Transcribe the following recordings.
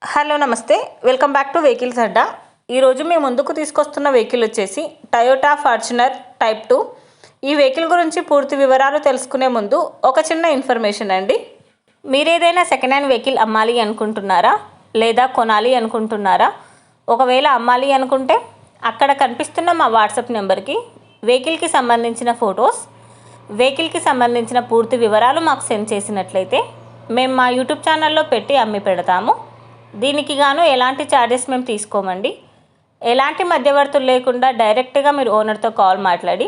Hello నమస్తే, welcome back to vehicles అడ్డా. ఈరోజు మేము ముందుకు తీసుకొస్తున్న వెహికల్ వచ్చేసి టయోటా ఫార్చునర్ టైప్ 2. ఈ వెహికల్ గురించి పూర్తి వివరాలు తెలుసుకునే ముందు ఒక చిన్న ఇన్ఫర్మేషన్ అండి. మీరు ఏదైనా సెకండ్ హ్యాండ్ వెహికల్ అమ్మాలి అనుకుంటున్నారా లేదా కొనాలి అనుకుంటున్నారా? ఒకవేళ అమ్మాలి అనుకుంటే అక్కడ కనిపిస్తున్న మా వాట్సాప్ నెంబర్కి వెహికల్కి సంబంధించిన ఫొటోస్, వెహికల్కి సంబంధించిన పూర్తి వివరాలు మాకు సెండ్ చేసినట్లయితే మేము మా యూట్యూబ్ ఛానల్లో పెట్టి అమ్మి పెడతాము. దీనికి గాను ఎలాంటి ఛార్జెస్ మేము తీసుకోమండి. ఎలాంటి మధ్యవర్తులు లేకుండా డైరెక్ట్గా మీరు ఓనర్తో కాల్ మాట్లాడి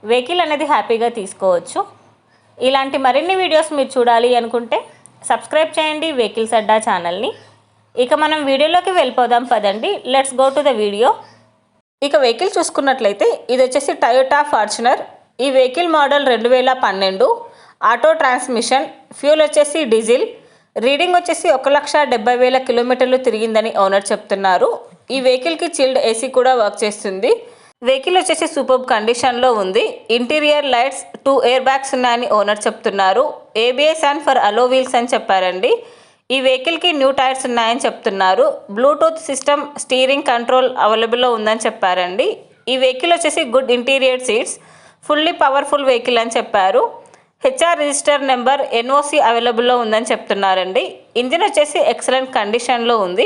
వెహికల్ అనేది హ్యాపీగా తీసుకోవచ్చు. ఇలాంటి మరిన్ని వీడియోస్ మీరు చూడాలి అనుకుంటే సబ్స్క్రైబ్ చేయండి వెహికల్స్ అడ్డా ఛానల్ని. ఇక మనం వీడియోలోకి వెళ్ళిపోదాం పదండి. Let's go to the video. ఇక వెహికల్ చూసుకున్నట్లయితే ఇది వచ్చేసి టయోటా ఫార్చునర్. ఈ vehicle model 2012, auto transmission, fuel వచ్చేసి డీజిల్. రీడింగ్ వచ్చేసి 1,70,000 కిలోమీటర్లు తిరిగిందని ఓనర్ చెప్తున్నారు. ఈ వెహికల్కి చిల్డ్ ఏసీ కూడా వర్క్ చేస్తుంది. వెహికల్ వచ్చేసి సూపర్ కండిషన్లో ఉంది. ఇంటీరియర్ లైట్స్, 2 ఎయిర్ బ్యాగ్స్ ఉన్నాయని ఓనర్ చెప్తున్నారు. ABS and for allow wheels అని చెప్పారండి. ఈ వెహికల్కి న్యూ టైర్స్ ఉన్నాయని చెప్తున్నారు. బ్లూటూత్ సిస్టమ్, స్టీరింగ్ కంట్రోల్ అవైలబుల్లో ఉందని చెప్పారండి. ఈ వెహికల్ వచ్చేసి good interior seats, fully powerful vehicle అని చెప్పారు. హెచ్ఆర్ రిజిస్టర్ నెంబర్, ఎన్ఓసి అవైలబుల్లో ఉందని చెప్తున్నారండి. ఇంజిన్ వచ్చేసి ఎక్సలెంట్ కండిషన్లో ఉంది.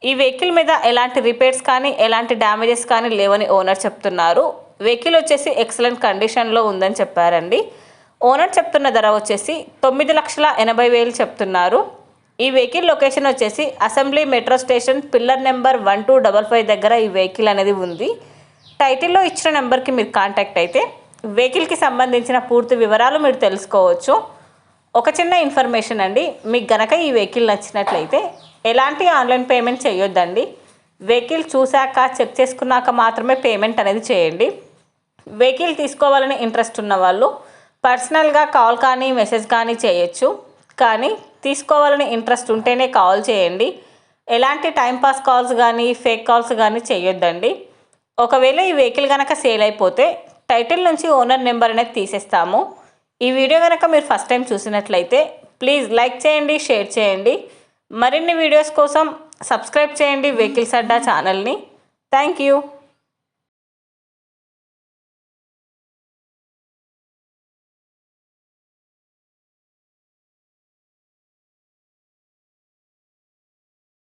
ఈ వెహికల్ మీద ఎలాంటి రిపేర్స్ కానీ ఎలాంటి డ్యామేజెస్ కానీ లేవని ఓనర్ చెప్తున్నారు. వెహికల్ వచ్చేసి ఎక్సలెంట్ కండిషన్లో ఉందని చెప్పారండి. ఓనర్ చెప్తున్న ధర వచ్చేసి 9,80,000 చెప్తున్నారు. ఈ వెహికల్ లొకేషన్ వచ్చేసి assembly metro station, pillar number 1255 దగ్గర ఈ వెహికల్ అనేది ఉంది. టైటిల్లో ఇచ్చిన నెంబర్కి మీరు కాంటాక్ట్ అయితే వెహికల్కి సంబంధించిన పూర్తి వివరాలు మీరు తెలుసుకోవచ్చు. ఒక చిన్న ఇన్ఫర్మేషన్ అండి, మీకు గనక ఈ వెహికల్ నచ్చినట్లయితే ఎలాంటి ఆన్లైన్ పేమెంట్ చేయొద్దండి. వెహికల్ చూశాక చెక్ చేసుకున్నాక మాత్రమే పేమెంట్ అనేది చేయండి. వెహికల్ తీసుకోవాలని ఇంట్రెస్ట్ ఉన్న వాళ్ళు పర్సనల్గా కాల్ కానీ మెసేజ్ కానీ చేయొచ్చు. కానీ తీసుకోవాలని ఇంట్రెస్ట్ ఉంటేనే కాల్ చేయండి. ఎలాంటి టైంపాస్ కాల్స్ కానీ ఫేక్ కాల్స్ కానీ చేయొద్దండి. ఒకవేళ ఈ వెహికల్ కనుక సేల్ అయిపోతే టైటిల్ నుంచి ఓనర్ నెంబర్ అనేది తీసేస్తాము. ఈ వీడియో కనుక మీరు ఫస్ట్ టైం చూసినట్లయితే ప్లీజ్ లైక్ చేయండి, షేర్ చేయండి. మరిన్ని వీడియోస్ కోసం సబ్స్క్రైబ్ చేయండి వెహికల్స్ అడ్డా ఛానల్ని. Thank you.